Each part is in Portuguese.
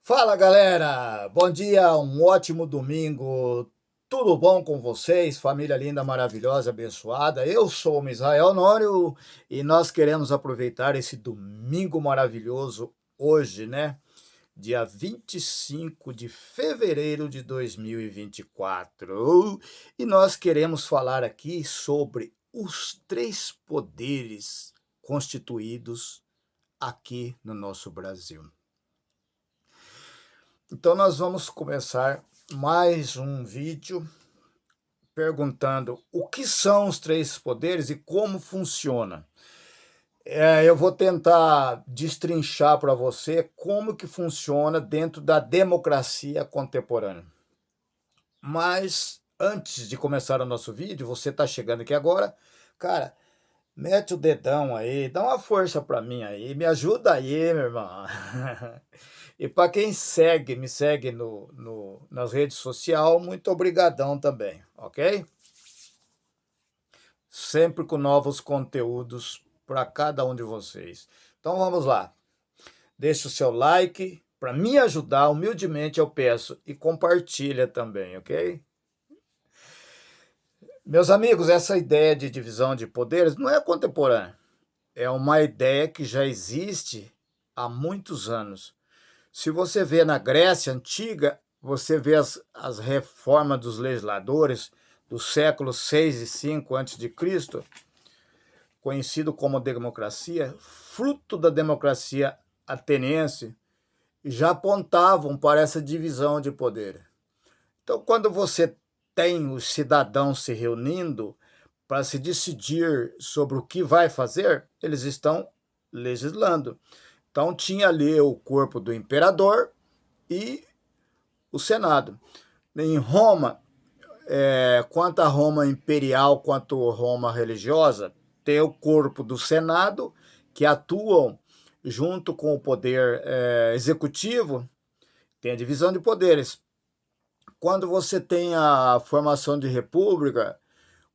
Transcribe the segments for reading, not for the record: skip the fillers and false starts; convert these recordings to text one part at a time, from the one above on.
Fala galera, bom dia, um ótimo domingo, tudo bom com vocês? Família linda, maravilhosa, abençoada. Eu sou o Misael Honório e nós queremos aproveitar esse domingo maravilhoso hoje, né? Dia 25 de fevereiro de 2024. E nós queremos falar aqui sobre os três poderes constituídos aqui no nosso Brasil. Então, nós vamos começar mais um vídeo perguntando o que são os três poderes e como funciona. Eu vou tentar destrinchar para você como que funciona dentro da democracia contemporânea. Mas antes de começar o nosso vídeo, você está chegando aqui agora, cara, mete o dedão aí, dá uma força para mim aí, me ajuda aí, meu irmão. E para quem me segue nas redes sociais, muito obrigadão também, ok? Sempre com novos conteúdos para cada um de vocês. Então vamos lá. Deixe o seu like para me ajudar, humildemente eu peço, e compartilha também, ok? Meus amigos, essa ideia de divisão de poderes não é contemporânea. É uma ideia que já existe há muitos anos. Se você vê na Grécia Antiga, você vê as reformas dos legisladores do século 6 e 5 a.C., conhecido como democracia, fruto da democracia ateniense, já apontavam para essa divisão de poder. Então, quando você tem os cidadãos se reunindo para se decidir sobre o que vai fazer, eles estão legislando. Então, tinha ali o corpo do imperador e o Senado. Em Roma, quanto a Roma imperial, quanto a Roma religiosa, tem o corpo do Senado, que atuam junto com o poder executivo, tem a divisão de poderes. Quando você tem a formação de república,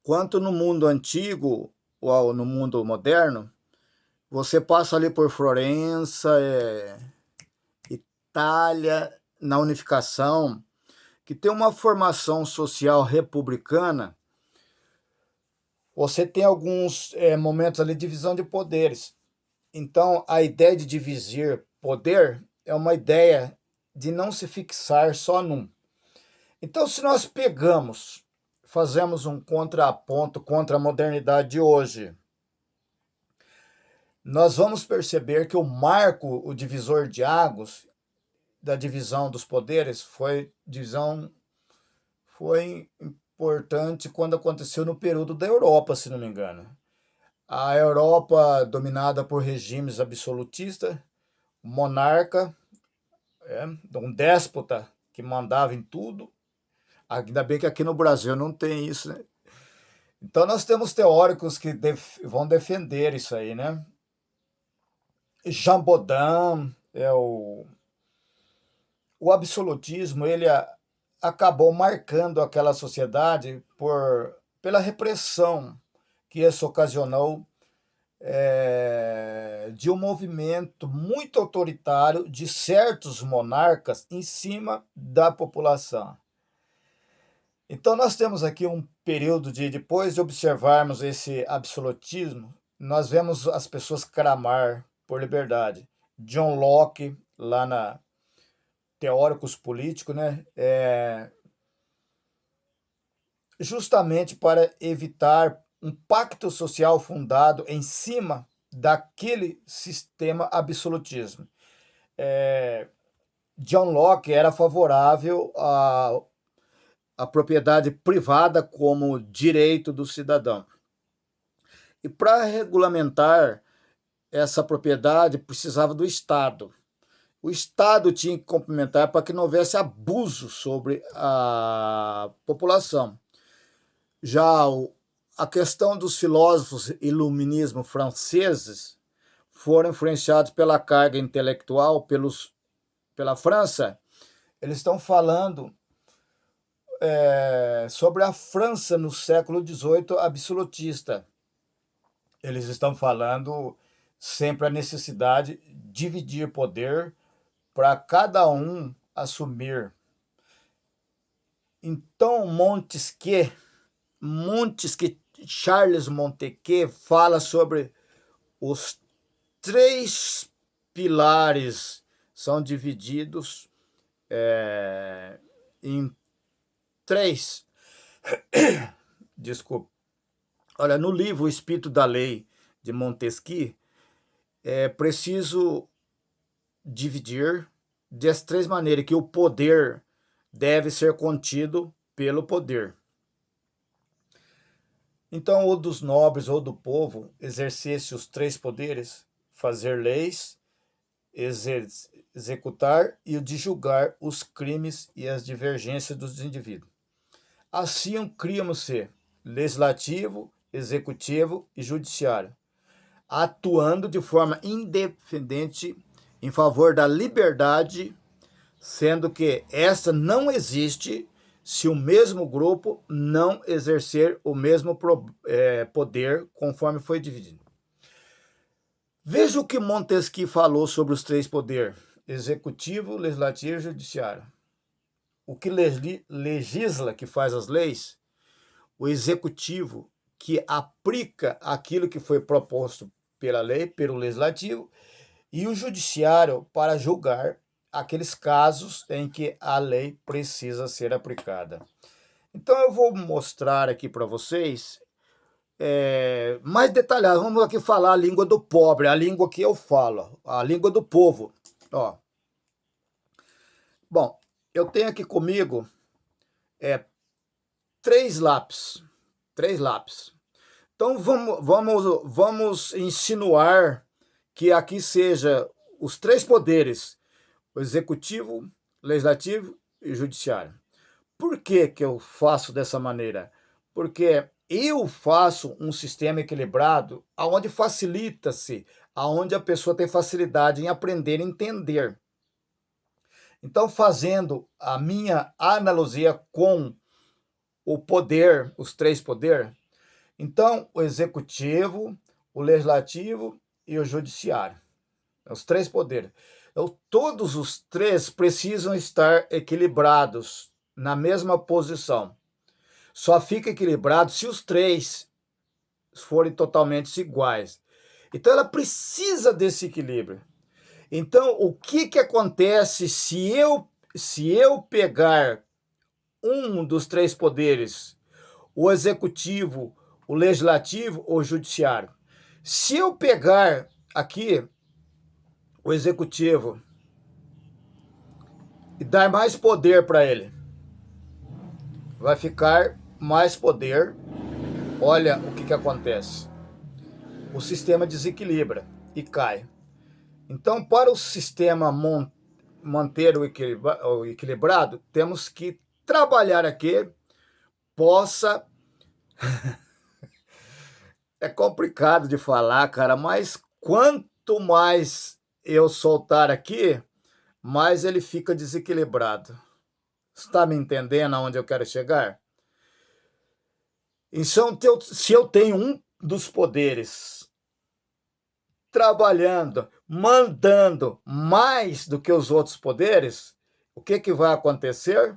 quanto no mundo antigo ou no mundo moderno, você passa ali por Florença, Itália, na unificação, que tem uma formação social republicana, você tem alguns momentos ali de divisão de poderes. Então, a ideia de dividir poder é uma ideia de não se fixar só num. Então, se nós fazemos um contraponto contra a modernidade de hoje, nós vamos perceber que o divisor de águas da divisão dos poderes foi importante quando aconteceu no período da Europa, se não me engano. A Europa dominada por regimes absolutistas, monarca, um déspota que mandava em tudo. Ainda bem que aqui no Brasil não tem isso, né? Então nós temos teóricos que vão defender isso aí, né? Jean Baudin, o absolutismo, ele acabou marcando aquela sociedade pela repressão que isso ocasionou de um movimento muito autoritário de certos monarcas em cima da população. Então, nós temos aqui um período depois de observarmos esse absolutismo, nós vemos as pessoas clamar por liberdade. John Locke, lá na Teóricos Políticos, né? Justamente para evitar um pacto social fundado em cima daquele sistema absolutismo. John Locke era favorável à propriedade privada como direito do cidadão. E para regulamentar essa propriedade precisava do Estado. O Estado tinha que complementar para que não houvesse abuso sobre a população. Já a questão dos filósofos iluminismo franceses foram influenciados pela carga intelectual pela França. Eles estão falando sobre a França no século XVIII absolutista. Eles estão falando sempre a necessidade de dividir poder para cada um assumir. Então, Montesquieu, Charles Montesquieu fala sobre os 3 pilares, são divididos em 3. Desculpa. Olha, no livro O Espírito da Lei, de Montesquieu, é preciso dividir das 3 maneiras que o poder deve ser contido pelo poder. Então, ou dos nobres ou do povo exercesse os 3 poderes, fazer leis, executar e o de julgar os crimes e as divergências dos indivíduos. Assim, criam-se legislativo, executivo e judiciário, atuando de forma independente em favor da liberdade, sendo que essa não existe se o mesmo grupo não exercer o mesmo poder conforme foi dividido. Veja o que Montesquieu falou sobre os 3 poderes: executivo, legislativo e judiciário. O que legisla, que faz as leis, o executivo, que aplica aquilo que foi proposto pela lei, pelo legislativo, e o judiciário para julgar aqueles casos em que a lei precisa ser aplicada. Então eu vou mostrar aqui para vocês mais detalhado. Vamos aqui falar a língua do pobre, a língua que eu falo, a língua do povo. Ó. Bom, eu tenho aqui comigo 3 lápis. 3 lápis. Então vamos insinuar que aqui seja os 3 poderes: o executivo, legislativo e judiciário. Por que eu faço dessa maneira? Porque eu faço um sistema equilibrado onde facilita-se, onde a pessoa tem facilidade em aprender e entender. Então, fazendo a minha analogia com o poder, os 3 poderes, então o executivo, o legislativo e o judiciário, os 3 poderes. Então, todos os 3 precisam estar equilibrados na mesma posição. Só fica equilibrado se os 3 forem totalmente iguais. Então, ela precisa desse equilíbrio. Então, o que acontece se eu pegar um dos 3 poderes, o executivo, o legislativo ou o judiciário? Se eu pegar aqui o executivo e dar mais poder para ele, vai ficar mais poder. Olha o que acontece. O sistema desequilibra e cai. Então, para o sistema manter o equilibrado, temos que trabalhar aqui, possa... É complicado de falar, cara, mas quanto mais eu soltar aqui, mais ele fica desequilibrado. Está me entendendo aonde eu quero chegar? Então, se eu tenho um dos poderes trabalhando, mandando mais do que os outros poderes, o que vai acontecer?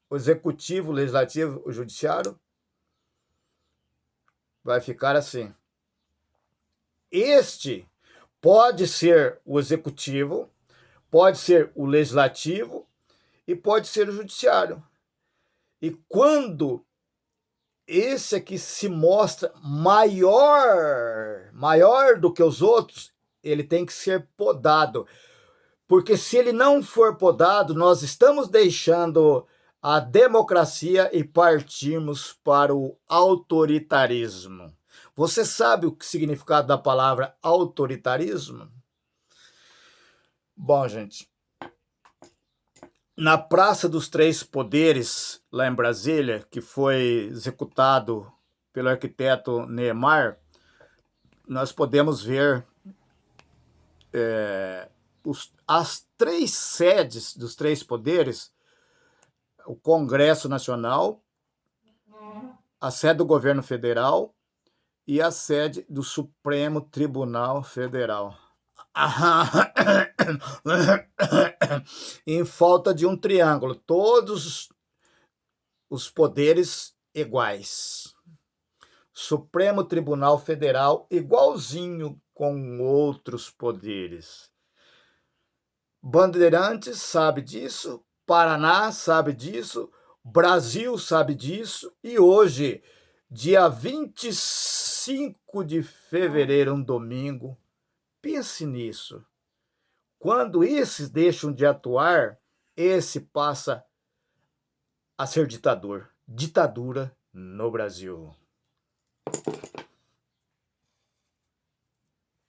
O executivo, o legislativo, o judiciário vai ficar assim. Este pode ser o executivo, pode ser o legislativo e pode ser o judiciário. E quando esse aqui se mostra maior do que os outros, ele tem que ser podado. Porque se ele não for podado, nós estamos deixando a democracia e partimos para o autoritarismo. Você sabe o significado da palavra autoritarismo? Bom, gente, na Praça dos 3 Poderes, lá em Brasília, que foi executado pelo arquiteto Niemeyer, nós podemos ver as 3 sedes dos 3 poderes: o Congresso Nacional, a sede do governo federal e a sede do Supremo Tribunal Federal. em falta de um triângulo, todos os poderes iguais. Supremo Tribunal Federal igualzinho com outros poderes. Bandeirantes sabe disso, Paraná sabe disso, Brasil sabe disso, e hoje, dia 25 de fevereiro, um domingo, pense nisso. Quando esses deixam de atuar, esse passa a ser ditador. Ditadura no Brasil.